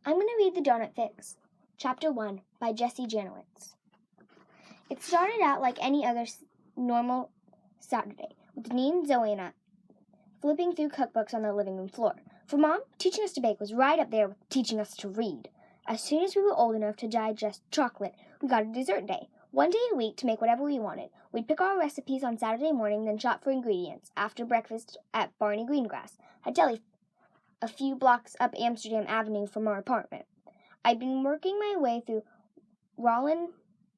I'm going to read The Donut Fix, Chapter 1 by Jessie Janowitz. It started out like any other normal Saturday, with Janine, Zoe, and I flipping through cookbooks on the living room floor. For Mom, teaching us to bake was right up there with teaching us to read. As soon as we were old enough to digest chocolate, we got a dessert day. One day a week to make whatever we wanted. We'd pick our recipes on Saturday morning, then shop for ingredients after breakfast at Barney Greengrass, a deli a few blocks up Amsterdam Avenue from our apartment. I'd been working my way through Roland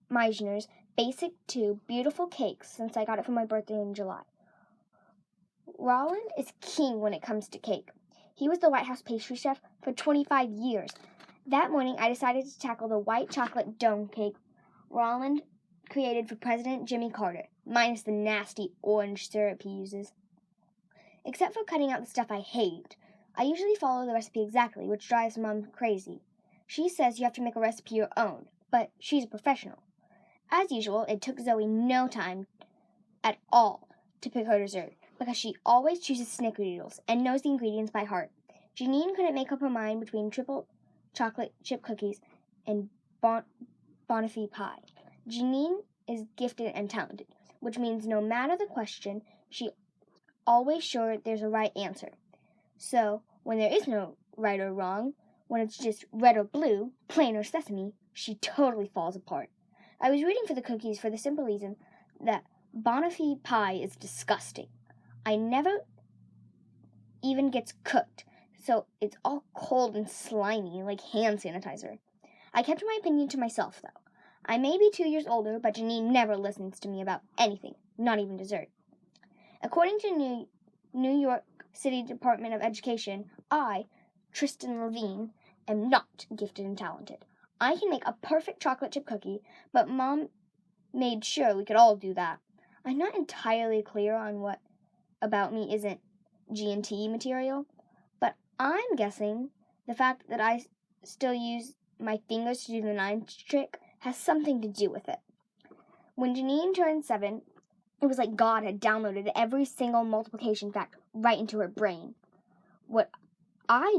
Meisner's Basic to Beautiful Cakes since I got it for my birthday in July. Roland is king when it comes to cake. He was the White House pastry chef for 25 years. That morning, I decided to tackle the white chocolate dome cake Roland created for President Jimmy Carter, minus the nasty orange syrup he uses. Except for cutting out the stuff I hate, I usually follow the recipe exactly, which drives Mom crazy. She says you have to make a recipe your own, but she's a professional. As usual, it took Zoe no time at all to pick her dessert, because she always chooses snickerdoodles and knows the ingredients by heart. Janine couldn't make up her mind between triple chocolate chip cookies and Bonafide pie. Janine is gifted and talented, which means no matter the question, she's always sure there's a right answer. So, when there is no right or wrong, when it's just red or blue, plain or sesame, she totally falls apart. I was rooting for the cookies for the simple reason that Bonafide pie is disgusting. I never even gets cooked, so it's all cold and slimy like hand sanitizer. I kept my opinion to myself, though. I may be 2 years older, but Janine never listens to me about anything, not even dessert. According to New York City Department of Education, I, Tristan Levine, am not gifted and talented. I can make a perfect chocolate chip cookie, but Mom made sure we could all do that. I'm not entirely clear on what about me isn't G&T material, but I'm guessing the fact that I still use my fingers to do the 9 trick has something to do with it. When Janine turned 7, it was like God had downloaded every single multiplication fact right into her brain. What I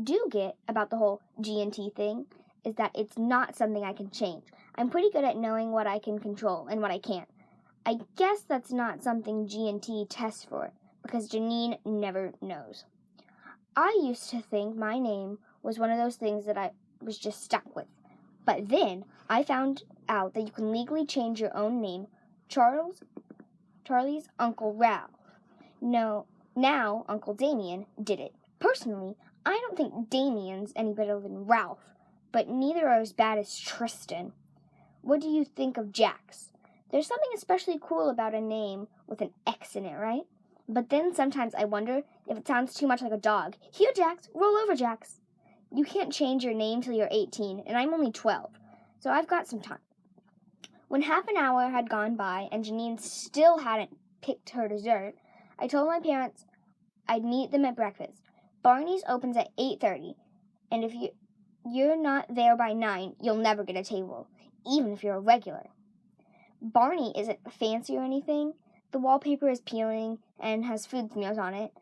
do get about the whole G&T thing is that it's not something I can change. I'm pretty good at knowing what I can control and what I can't. I guess that's not something G&T tests for, because Janine never knows. I used to think my name was one of those things that I was just stuck with. But then I found out that you can legally change your own name. Charlie's Uncle Ralph. No, now Uncle Damien did it. Personally, I don't think Damien's any better than Ralph, but neither are as bad as Tristan. What do you think of Jax? There's something especially cool about a name with an X in it, right? But then sometimes I wonder if it sounds too much like a dog. Here, Jax, roll over, Jax. You can't change your name till you're 18, and I'm only 12, so I've got some time. When half an hour had gone by and Janine still hadn't picked her dessert, I told my parents I'd meet them at breakfast. Barney's opens at 8:30, and if you're not there by 9, you'll never get a table, even if you're a regular. Barney isn't fancy or anything. The wallpaper is peeling and has food smears on it,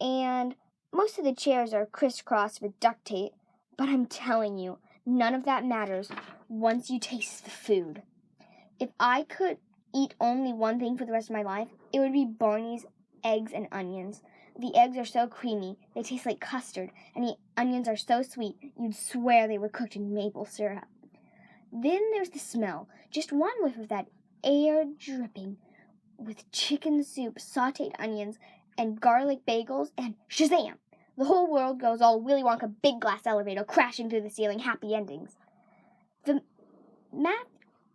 and most of the chairs are crisscrossed with duct tape, but I'm telling you, none of that matters once you taste the food. If I could eat only one thing for the rest of my life, it would be Barney's eggs and onions. The eggs are so creamy, they taste like custard, and the onions are so sweet, you'd swear they were cooked in maple syrup. Then there's the smell, just one whiff of that air dripping with chicken soup, sautéed onions, and garlic bagels, and shazam! The whole world goes all Willy Wonka big glass elevator crashing through the ceiling, happy endings. The math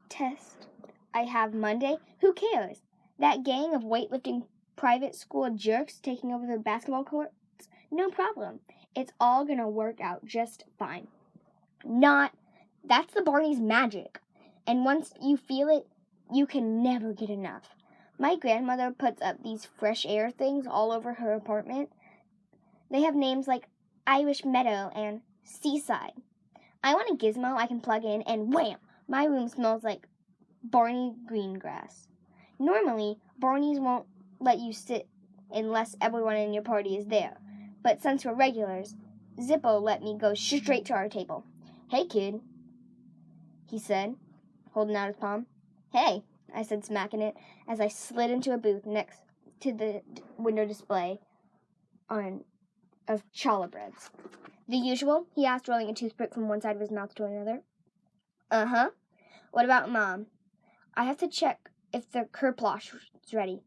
test I have Monday, who cares? That gang of weightlifting private school jerks taking over the basketball courts? No problem. It's all gonna work out just fine. That's the Barney's magic. And once you feel it, you can never get enough. My grandmother puts up these fresh air things all over her apartment. They have names like Irish Meadow and Seaside. I want a gizmo I can plug in, and wham! My room smells like Barney Greengrass. Normally, Barney's won't let you sit unless everyone in your party is there. But since we're regulars, Zippo let me go straight to our table. "Hey, kid," he said, holding out his palm. "Hey," I said, smacking it, as I slid into a booth next to the window display of challah breads. "The usual?" he asked, rolling a toothpick from one side of his mouth to another. "Uh-huh. What about Mom?" "I have to check if the kerplosh is ready."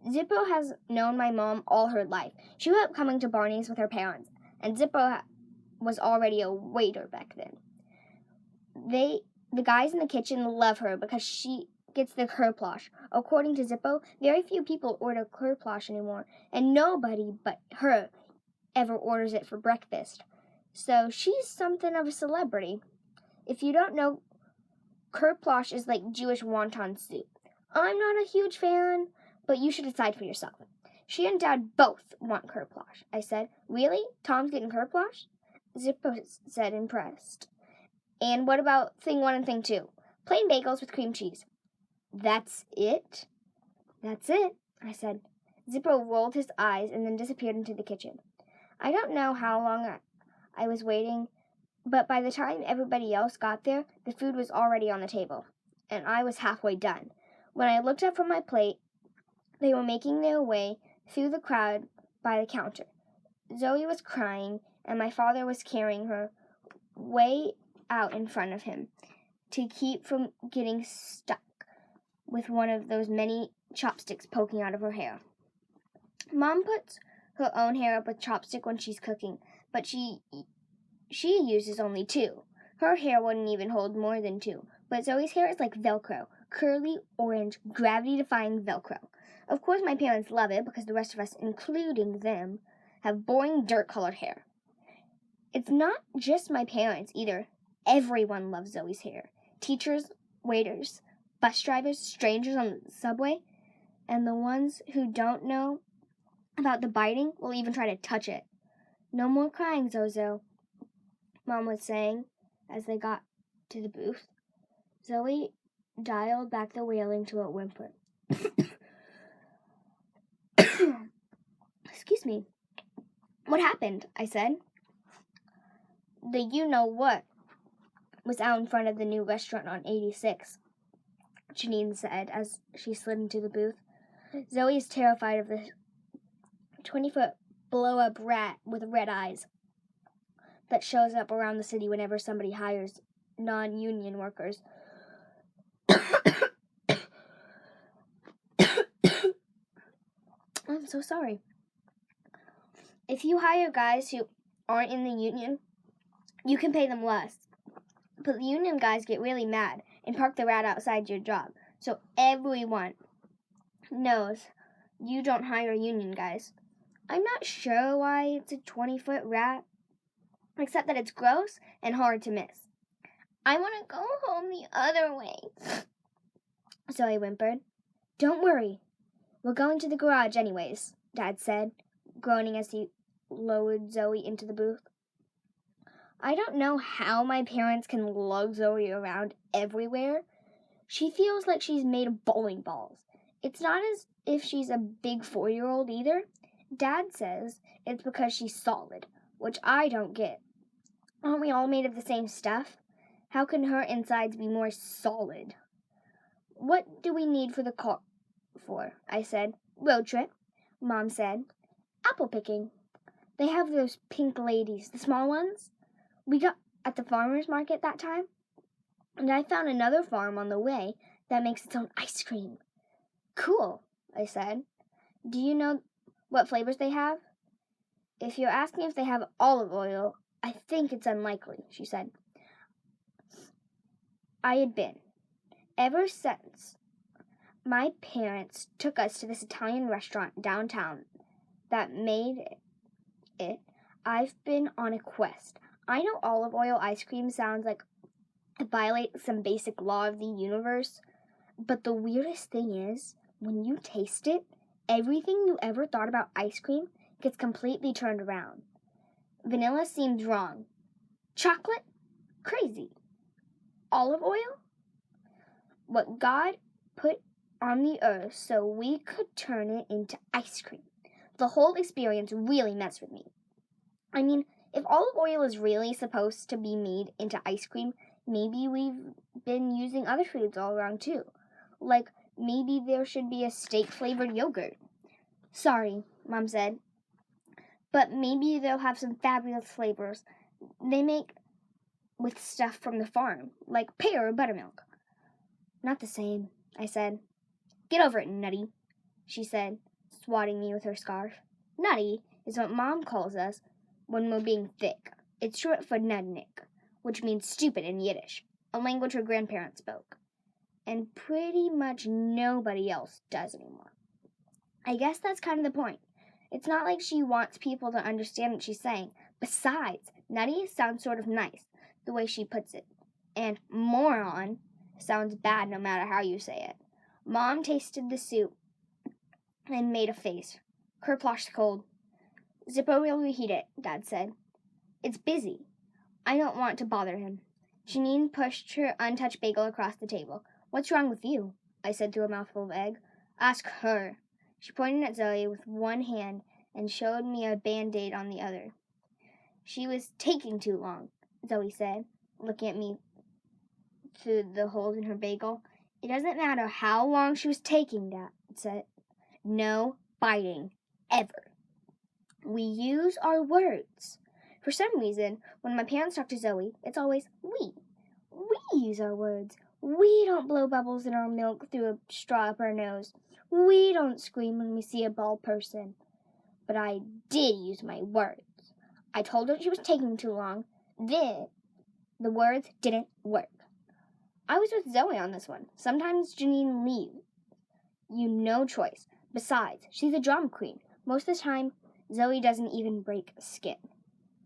Zippo has known my mom all her life. She grew up coming to Barney's with her parents, and Zippo was already a waiter back then. The guys in the kitchen love her because she gets the kerplosh. According to Zippo, very few people order kerplosh anymore, and nobody but her ever orders it for breakfast. So she's something of a celebrity. If you don't know, kerplosh is like Jewish wonton soup. I'm not a huge fan, but you should decide for yourself. She and Dad both want kerplosh. I said, "Really? Tom's getting kerplosh?" Zippo said, impressed. "And what about thing 1 and thing 2? Plain bagels with cream cheese." "That's it?" "That's it," I said. Zippo rolled his eyes and then disappeared into the kitchen. I don't know how long I was waiting, but by the time everybody else got there, the food was already on the table, and I was halfway done. When I looked up from my plate, they were making their way through the crowd by the counter. Zoe was crying, and my father was carrying her way out in front of him to keep from getting stuck with one of those many chopsticks poking out of her hair. Mom puts her own hair up with chopstick when she's cooking, but she uses only 2. Her hair wouldn't even hold more than 2, but Zoe's hair is like Velcro, curly, orange, gravity-defying Velcro. Of course, my parents love it because the rest of us, including them, have boring dirt-colored hair. It's not just my parents either. Everyone loves Zoe's hair. Teachers, waiters, bus drivers, strangers on the subway, and the ones who don't know about the biting will even try to touch it. "No more crying, Zozo," Mom was saying as they got to the booth. Zoe dialed back the wailing to a whimper. "Excuse me. What happened?" I said. "The you-know-what was out in front of the new restaurant on 86, Janine said as she slid into the booth. Zoe is terrified of the 20-foot blow-up rat with red eyes that shows up around the city whenever somebody hires non-union workers. I'm so sorry. If you hire guys who aren't in the union, you can pay them less. But the union guys get really mad and park the rat outside your job. So everyone knows you don't hire union guys. I'm not sure why it's a 20-foot rat, except that it's gross and hard to miss. I want to go home the other way," Zoe whimpered. "Don't worry. We're going to the garage anyways," Dad said, groaning as he lowered Zoe into the booth. I don't know how my parents can lug Zoe around everywhere. She feels like she's made of bowling balls. It's not as if she's a big 4-year-old either. Dad says it's because she's solid, which I don't get. Aren't we all made of the same stuff? How can her insides be more solid? "What do we need for the car for?" I said. "Road trip," Mom said. "Apple picking. They have those pink ladies, the small ones. We got at the farmer's market that time, and I found another farm on the way that makes its own ice cream." "Cool," I said. "Do you know what flavors they have?" "If you're asking if they have olive oil, I think it's unlikely," she said. I had been. Ever since my parents took us to this Italian restaurant downtown that made it, I've been on a quest. I know olive oil ice cream sounds like it violates some basic law of the universe, but the weirdest thing is, when you taste it, everything you ever thought about ice cream gets completely turned around. Vanilla seems wrong. Chocolate? Crazy. Olive oil? What God put on the earth so we could turn it into ice cream. The whole experience really messed with me. I mean, If olive oil is really supposed to be made into ice cream, maybe we've been using other foods all around too. Like, maybe there should be a steak-flavored yogurt. Sorry, Mom said, but maybe they'll have some fabulous flavors they make with stuff from the farm, like pear or buttermilk. Not the same, I said. Get over it, Nutty, she said, swatting me with her scarf. Nutty is what Mom calls us when we're being thick. It's short for nudnik, which means stupid in Yiddish, a language her grandparents spoke. And pretty much nobody else does anymore. I guess that's kind of the point. It's not like she wants people to understand what she's saying. Besides, nutty sounds sort of nice, the way she puts it. And moron sounds bad no matter how you say it. Mom tasted the soup and made a face. Kerplosh's cold. Zippo will reheat it, Dad said. It's busy. I don't want to bother him. Janine pushed her untouched bagel across the table. What's wrong with you? I said through a mouthful of egg. Ask her. She pointed at Zoe with one hand and showed me a Band-Aid on the other. She was taking too long, Zoe said, looking at me through the holes in her bagel. It doesn't matter how long she was taking, Dad said. No biting, ever. We use our words. For some reason, when my parents talk to Zoe, it's always we. We use our words. We don't blow bubbles in our milk through a straw up our nose. We don't scream when we see a bald person. But I did use my words. I told her she was taking too long. Then the words didn't work. I was with Zoe on this one. Sometimes Janine leaves. You no choice. Besides, she's a drama queen. Most of the time, Zoe doesn't even break skin.